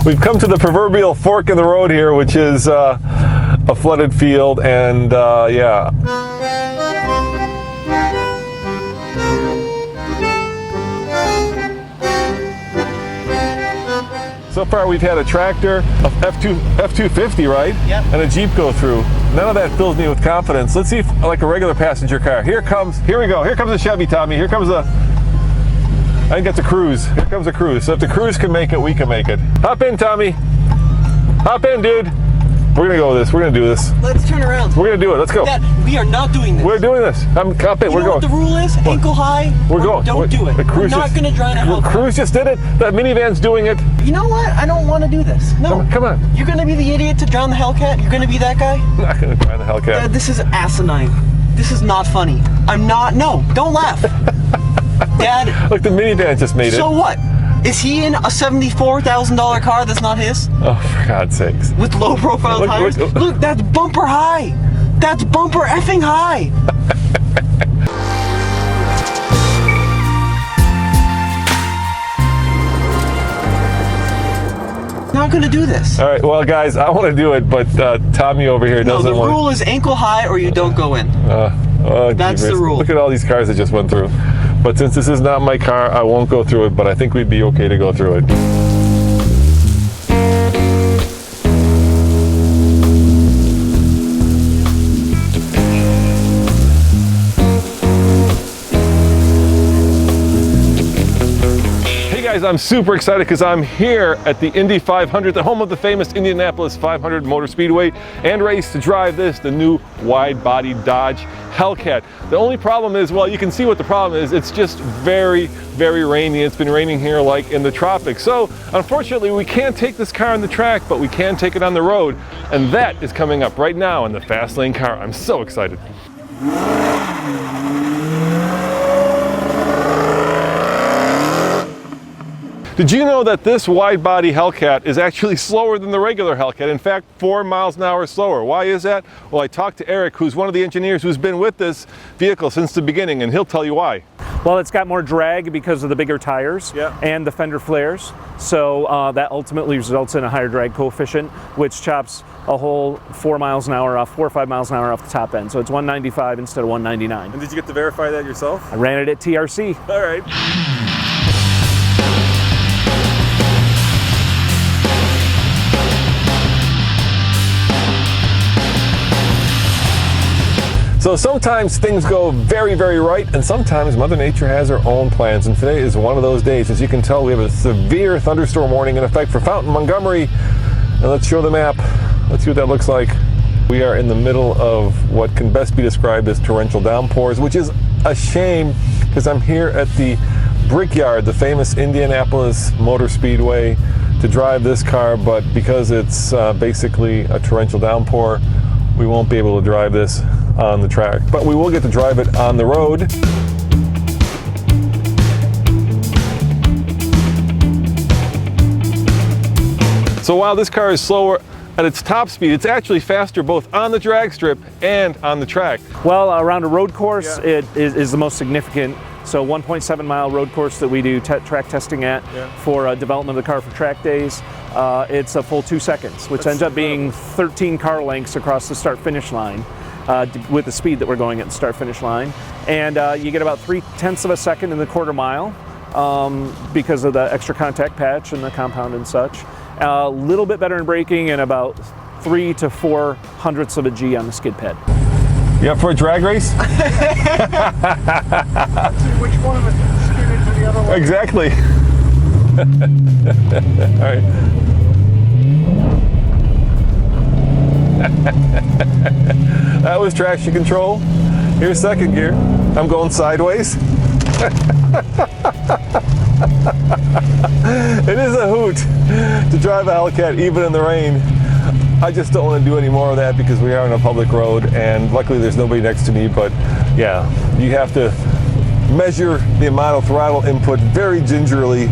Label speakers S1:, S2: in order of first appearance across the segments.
S1: We've come to the proverbial fork in the road here, which is a flooded field, and yeah. So far we've had a tractor, a F-250, right?
S2: Yep. And
S1: a Jeep go through. None of that fills me with confidence. Let's see if, like a regular passenger car. Here we go. Here comes a Chevy, Tommy. Here comes a, I think that's a Cruise. Here comes a Cruise. So if the Cruise can make it, we can make it. Hop in, Tommy. Hop in, dude. We're gonna go with this. We're gonna do this.
S2: Let's turn around.
S1: We're gonna do it. Let's go.
S2: Dad, we are not doing this.
S1: We're doing this. Hop in.
S2: You
S1: We're
S2: know
S1: going.
S2: what the rule is? Ankle high.
S1: We're going.
S2: Don't do it.
S1: The Cruise
S2: We're not gonna drive a Hellcat.
S1: Cruise just did it. That minivan's doing it.
S2: You know what? I don't want to do this. No.
S1: Come on.
S2: You're gonna be the idiot to drown the Hellcat? You're gonna be that guy?
S1: I'm not gonna drown the Hellcat.
S2: Dad, this is asinine. This is not funny. I'm not. No, don't laugh. Dad.
S1: Look, the minivan just made it.
S2: So what? Is he in a $74,000 car that's not his?
S1: Oh, for God's sakes.
S2: With low profile tires? Look, that's bumper high. That's bumper effing high. Not gonna do this.
S1: All right, well, guys, I want to do it, but Tommy over here doesn't want.
S2: No, the rule is ankle high or you don't go in. That's the rule.
S1: Look at all these cars that just went through. But since this is not my car, I won't go through it, but I think we'd be okay to go through it. I'm super excited because I'm here at the Indy 500, the home of the famous Indianapolis 500 Motor Speedway and race, to drive this, the new wide-body Dodge Hellcat. The only problem is, well, you can see what the problem is. It's just very, very rainy. It's been raining here like in the tropics. So unfortunately, we can't take this car on the track, but we can take it on the road. And that is coming up right now in the Fast Lane car. I'm so excited. Did you know that this wide-body Hellcat is actually slower than the regular Hellcat? In fact, 4 miles an hour slower. Why is that? Well, I talked to Eric, who's one of the engineers who's been with this vehicle since the beginning, and he'll tell you why.
S3: Well, it's got more drag because of the bigger tires and the fender flares. So that ultimately results in a higher drag coefficient, which chops a whole 4 miles an hour off, 4 or 5 miles an hour off the top end. So it's 195 instead of 199.
S1: And did you get to verify that yourself?
S3: I ran it at TRC.
S1: All right. So sometimes things go very, very right, and sometimes Mother Nature has her own plans, and today is one of those days. As you can tell, we have a severe thunderstorm warning in effect for Fountain, Montgomery. And let's show the map. Let's see what that looks like. We are in the middle of what can best be described as torrential downpours, which is a shame because I'm here at the Brickyard, the famous Indianapolis Motor Speedway, to drive this car, but because it's basically a torrential downpour, we won't be able to drive this on the track, but we will get to drive it on the road. So while this car is slower at its top speed, it's actually faster both on the drag strip and on the track.
S3: Well, around a road course, it is the most significant. So 1.7 mile road course that we do track testing at for development of the car for track days. It's a full 2 seconds, which ends up being 13 car lengths across the start-finish line with the speed that we're going at the start-finish line. And you get about 0.3 of a second in the quarter mile because of the extra contact patch and the compound and such. A little bit better in braking and about 3 to 4 hundredths of a G on the skid pad.
S1: You up for a drag race?
S4: Which one of us skid into the other one?
S1: Exactly. All right. That was traction control. Here's second gear. I'm going sideways. It is a hoot to drive a Hellcat even in the rain. I just don't want to do any more of that because we are on a public road, and luckily there's nobody next to me, but yeah, you have to measure the amount of throttle input very gingerly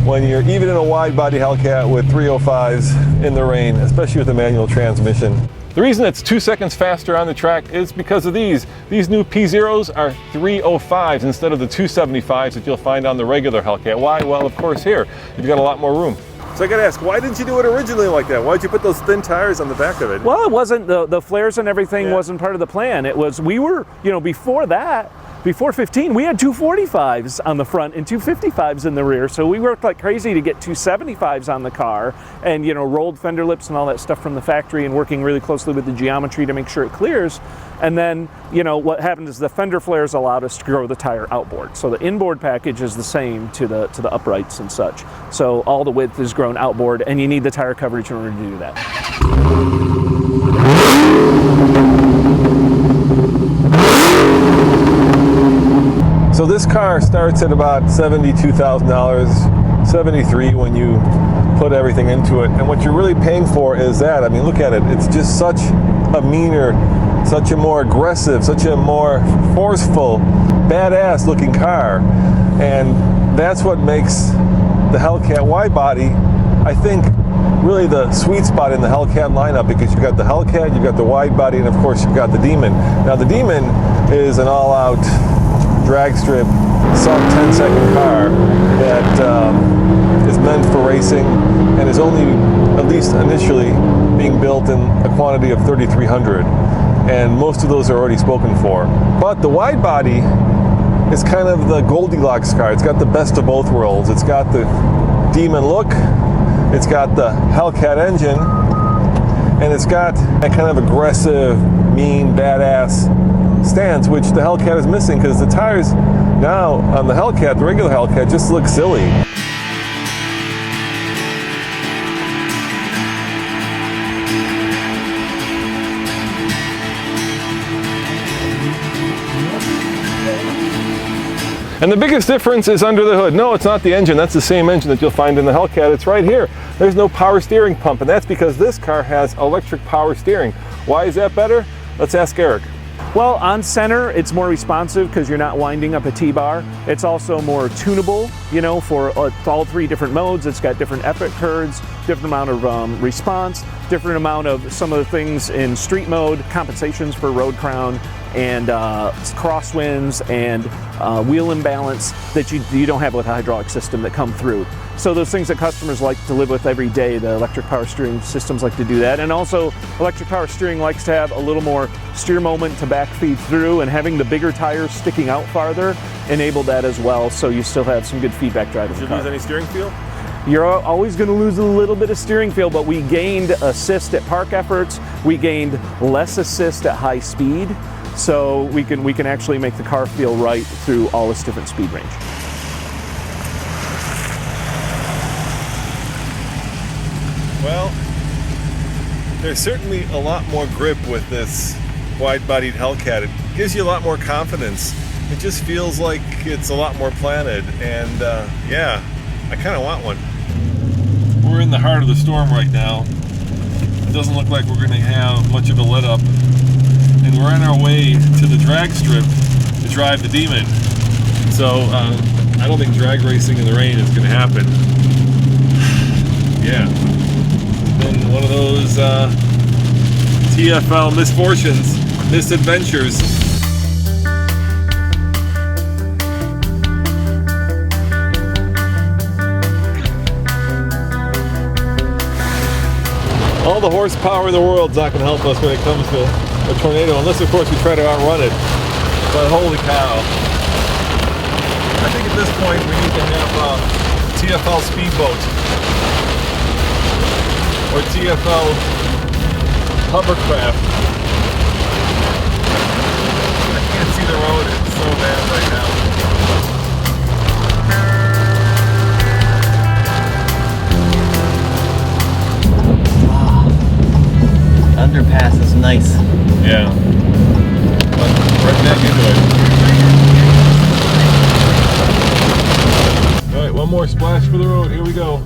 S1: when you're even in a wide body Hellcat with 305s in the rain, especially with a manual transmission. The reason it's 2 seconds faster on the track is because of these. These new P0s are 305s instead of the 275s that you'll find on the regular Hellcat. Why? Well, of course here, you've got a lot more room. So I got to ask, why didn't you do it originally like that? Why did you put those thin tires on the back of it?
S3: Well, it wasn't the flares and everything wasn't part of the plan. It was we were before that. Before 15, we had 245s on the front and 255s in the rear, so we worked like crazy to get 275s on the car, and rolled fender lips and all that stuff from the factory, and working really closely with the geometry to make sure it clears. And then what happened is the fender flares allowed us to grow the tire outboard, so the inboard package is the same to the uprights and such. So all the width is grown outboard, and you need the tire coverage in order to do that.
S1: So this car starts at about $72,000, $73,000 when you put everything into it. And what you're really paying for is that. I mean, look at it. It's just such a meaner, such a more aggressive, such a more forceful, badass looking car. And that's what makes the Hellcat wide body, I think, really the sweet spot in the Hellcat lineup, because you've got the Hellcat, you've got the wide body, and of course you've got the Demon. Now the Demon is an all-out drag strip, sub 10-second car that is meant for racing and is only, at least initially, being built in a quantity of 3,300, and most of those are already spoken for. But the wide body is kind of the Goldilocks car. It's got the best of both worlds. It's got the Demon look, it's got the Hellcat engine, and it's got that kind of aggressive, mean, badass stance, which the Hellcat is missing, because the tires now on the Hellcat, the regular Hellcat, just look silly. And the biggest difference is under the hood. No, it's not the engine. That's the same engine that you'll find in the Hellcat. It's right here. There's no power steering pump, and that's because this car has electric power steering. Why is that better? Let's ask Eric.
S3: Well, on center, it's more responsive because you're not winding up a T-bar. It's also more tunable, for all three different modes. It's got different epic curves, different amount of response, different amount of some of the things in street mode, compensations for road crown, and crosswinds and wheel imbalance that you don't have with a hydraulic system that come through. So those things that customers like to live with every day, the electric power steering systems like to do that. And also electric power steering likes to have a little more steer moment to back feed through, and having the bigger tires sticking out farther enabled that as well, so you still have some good feedback driving the car.
S1: Did you lose any steering feel?
S3: You're always going to lose a little bit of steering feel, but we gained assist at park efforts. We gained less assist at high speed, so we can actually make the car feel right through all its different speed range.
S1: Well, there's certainly a lot more grip with this wide-bodied Hellcat. It gives you a lot more confidence. It just feels like it's a lot more planted, and yeah, I kind of want one. We're in the heart of the storm right now. It doesn't look like we're going to have much of a let up, and we're on our way to the drag strip to drive the Demon. So I don't think drag racing in the rain is going to happen. Yeah. Been one of those TFL misfortunes, misadventures. All the horsepower in the world's not going to help us when it comes to a tornado, unless of course we try to outrun it. But holy cow. I think at this point we need to have a TFL speedboat. Or TFL hovercraft. I can't see the road, it's so bad right now.
S2: Underpass is nice.
S1: Yeah. Right back into it. Alright, one more splash for the road. Here we go.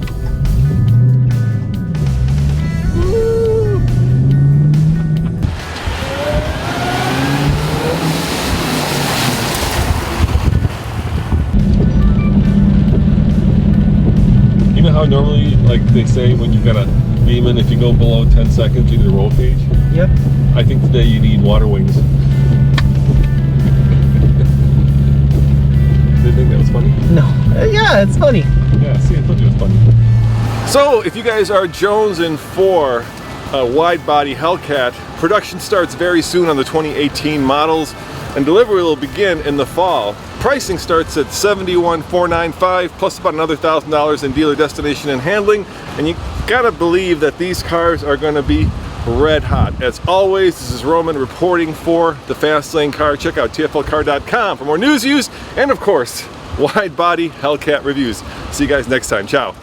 S1: You know how normally, like they say, when you've got a Demon, if you go below 10 seconds, you need a roll cage?
S2: Yep.
S1: I think today you need water wings. Did you think that was funny?
S2: No. Yeah, it's funny.
S1: Yeah, see, I told you it was funny. So if you guys are jonesing for a wide body Hellcat, production starts very soon on the 2018 models and delivery will begin in the fall. Pricing starts at $71,495 plus about another $1,000 in dealer destination and handling, and you gotta believe that these cars are gonna be red hot. As always, this is Roman reporting for the Fast Lane Car. Check out tflcar.com for more news, views, and of course, wide body Hellcat reviews. See you guys next time. Ciao.